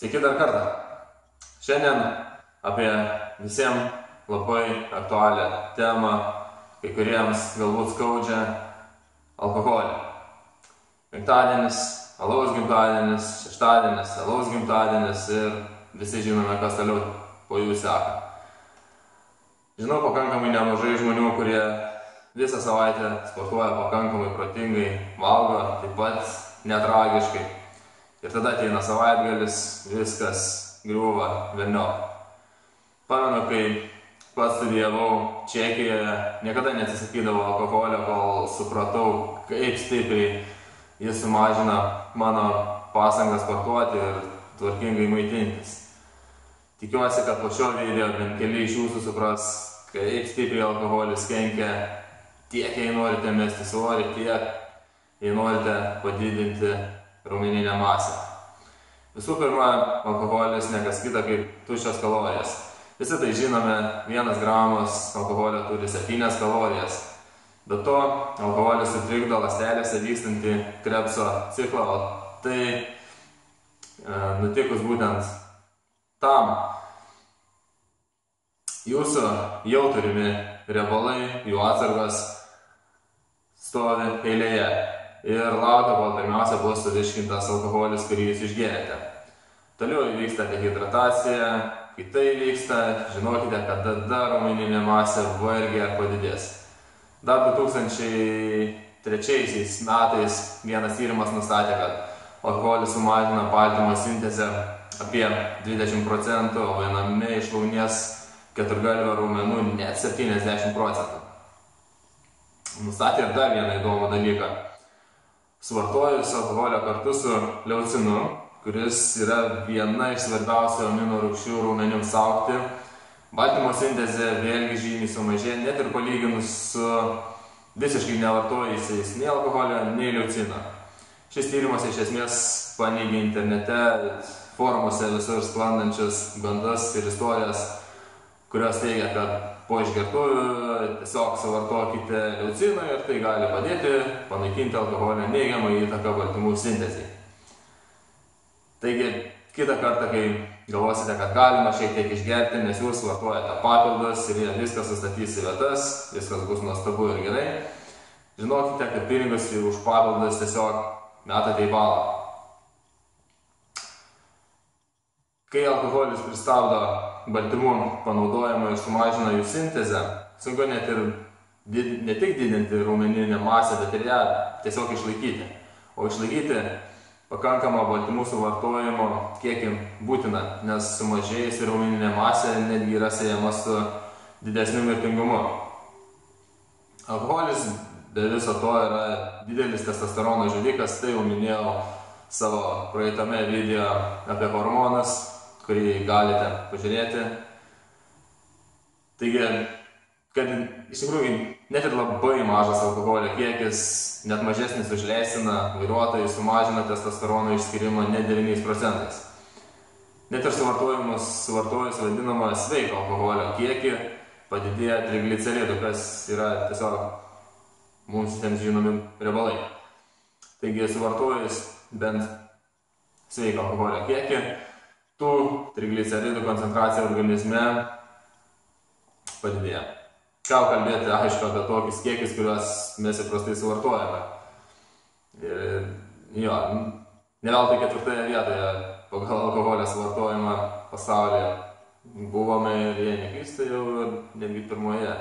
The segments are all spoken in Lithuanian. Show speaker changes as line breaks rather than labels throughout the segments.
Sveiki dar kartą. Šiandien apie visiems labai aktualią temą, kai kuriems galbūt skaudžią alkoholį. Penktadienis, alaus gimtadienis, šeštadienis, alaus gimtadienis ir visi žinome, kas toliau po jų seka. Žinau pakankamai nemažai žmonių, kurie visą savaitę sportuoja pakankamai protingai, valgo taip pat netragiškai. Ir tada ateina savaitgalis, viskas griūva velniop. Pamenu, kai pats studijavau Čekijoje, niekada neatsisakydavau alkoholio, kol supratau, kaip stipriai jis sumažina mano pastangas sportuoti ir tvarkingai maitintis. Tikiuosi, kad po šio video bent keli iš jūsų supras, kaip stipriai alkoholis kenkia tiek, jei norite mesti svorį, tiek, jei norite padidinti raumeninę masę. Visų pirma, alkoholis nekas kita kaip tuščios kalorijas. Visi tai žinome, 1 gramas alkoholio turi 7 kalorijas. Be to, alkoholis sutrikdo ląstelėse vykstantį Krebso ciklą, o tai nutikus būtent tam, jūsų jau turimi riebalai, jų atsargos stovi eilėje ir laukia, kol pirmiausia bus suvirškintas alkoholis, kurį jūs išgėrėte. Toliau įvyksta dehidratacija, kai tai vyksta, žinokite, kad tada raumeninė masė vargiai padidės. Dar 2003 metais vienas tyrimas nustatė, kad alkoholis sumažina baltymo sintezę apie 20%, o viename iš šlaunies keturgalvio raumenų net 70%. Nustatė ir dar vieną įdomų dalyką. Suvartojus alkoholio kartu su leucinu, kuris yra viena iš svarbiausių amino rūgščių raumenims augti, baltymo sintezė vėlgi žymiai sumažėja, net ir palyginus su visiškai nevartojusiais nei alkoholio, nei leucino. Šis tyrimas iš esmės paneigė internete, forumuose visur sklandančius gandus ir istorijas, kurios teigia, kad po išgertuvių tiesiog suvartokite leuciną ir tai gali padėti panaikinti alkoholio neigiamą įtaką baltymų sintezei. Taigi, kitą kartą, kai galvosite, kad galima šiek tiek išgerti, nes jūs vartojate papildus ir jie viską sustatys į vietas, viskas bus nuostabu ir gerai, žinokite, kad pinigus už papildus tiesiog metate į balą. Kai alkoholis pristabdo baltymų panaudojimą ir sumažina jų sintezę, sunku ne tik didinti raumeninę masę, bet ir ją tiesiog išlaikyti. O išlaikyti pakankamą baltymų suvartojimo kiekį būtina, nes sumažėjusi raumeninė masė netgi yra siejama su didesniu mirtingumu. Alkoholis be viso to yra didelis testosterono žudikas, tai jau minėjau savo praeitame video apie hormonus, kurį galite pažiūrėti. Taigi, kad iš tikrųjų net ir labai mažas alkoholio kiekis, net mažesnis už leistiną, vairuotojai sumažina testosterono išskyrimą net 9%. Net ir suvartojus vadinamą sveiką alkoholio kiekį, padidėja trigliceridų, kas yra tiesiog mums visiems žinomi riebalai. Taigi, suvartojus bent sveiką alkoholio kiekį, tų trigliceridų koncentracija organizme padidėja. Ką kalbėti, aišku, apie tokius kiekius, kuriuos mes įprastai suvartojame. Ir jo, ne veltui 4 vietoje pagal alkoholio suvartojimą pasaulyje buvome ir jei neklystu jau netgi 1,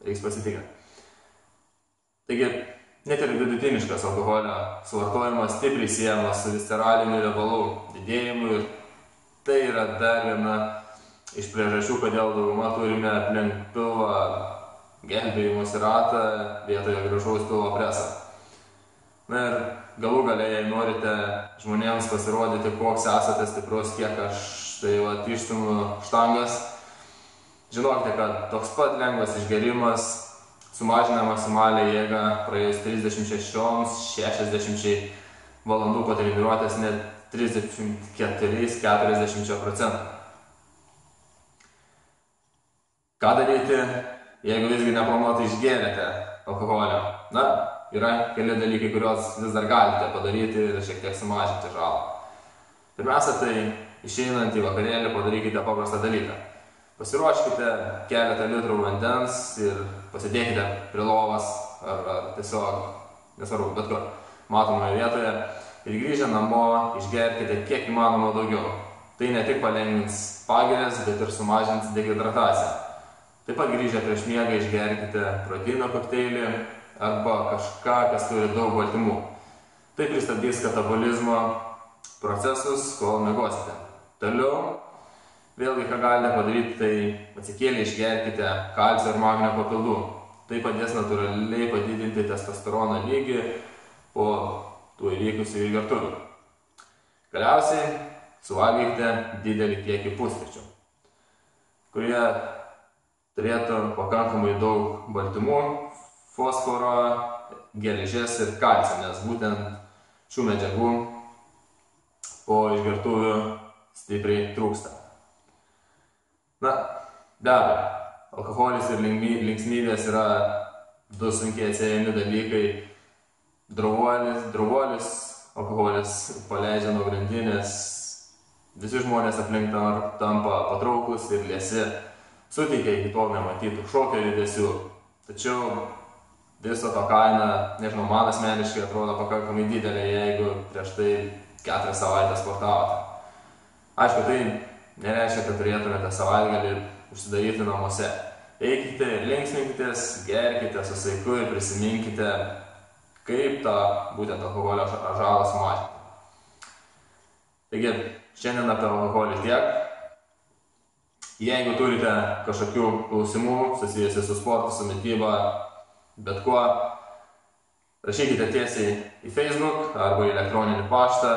reiks pasitikrinti. Taigi, net ir vidutiniškas alkoholio suvartojimas stipriai siejamas su visceralinių riebalų didėjimu ir tai yra dar viena iš priežasčių, kodėl dauguma turime aplink pilvą gelbėjimosi ratą vietoje gražaus pilvo preso. Na ir galų gale, jei norite žmonėms pasirodyti, koks esate stiprus, kiek aš tai išstumiu štangas, žinokite, kad toks pat lengvas išgerimas sumažina maksimalią jėgą praėjus 36-60 valandų po treniruotės net 34-40%. Ką daryti, jeigu visgi neplanuotai išgėrėte alkoholio? Na, yra keli dalykai, kuriuos vis dar galite padaryti ir šiek tiek sumažinti žalą. Pirmiausia, tai išeinant į vakarėlį padarykite paprastą dalyką. Pasiruoškite keletą litrų vandens ir pasidėkite prie lovos ar tiesiog, nesvarbu, bet kur, matomoje vietoje ir grįžę namo išgerkite kiek įmanoma daugiau. Tai ne tik palengvins pagirias, bet ir sumažins dehidrataciją. Taip pat grįžę prieš miegą išgerkite proteino kokteilį arba kažką, kas turi daug baltymų. Tai pristabdys katabolizmo procesus, kol miegosite. Toliau, vėlgi ką galite padaryti, tai atsikėlę išgerkite kalcio ir magnio papildų. Tai padės natūraliai padidinti testosterono lygį po tų įvykusių išgertuvių. Galiausiai suvalgykite didelį kiekį pusryčių, kurie turėtų pakankamai daug baltymų, fosforo, geležies ir kalcio, nes būtent šių medžiagų po išgertuvių stipriai trūksta. Na, be abejo, alkoholis ir linksmybės yra du sunkiai atsiejami dalykai. Drovuolis, alkoholis paleidžia nuo grandinės, visi žmonės aplink tampa patrauklus ir liesi, suteikia iki tol nematytų šokio judesių. Tačiau viso to kaina, nežinau, man asmeniškai atrodo pakankamai didelė, jeigu prieš tai 4 savaitės sportavote. Aišku, tai nereiškia, kad turėtumėte savaitgalį užsidaryti namuose. Eikite ir linksminkitės, gerkite su saiku ir prisiminkite, kaip tą būtent alkoholio žalą sumažinti. Taigi, šiandien apie alkoholį tiek. Jeigu turite kažkokių klausimų susijusių su sportu, su mityba, bet kuo, rašykite tiesiai į Facebook arba į elektroninį paštą.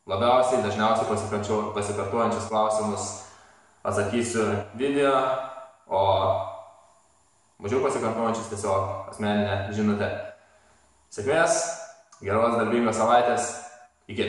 Dažniausiai pasikartojančius klausimus atsakysiu video, o mažiau pasikartojančius tiesiog asmeninę žinutę. Sėkmės, geros darbingos savaitės, iki.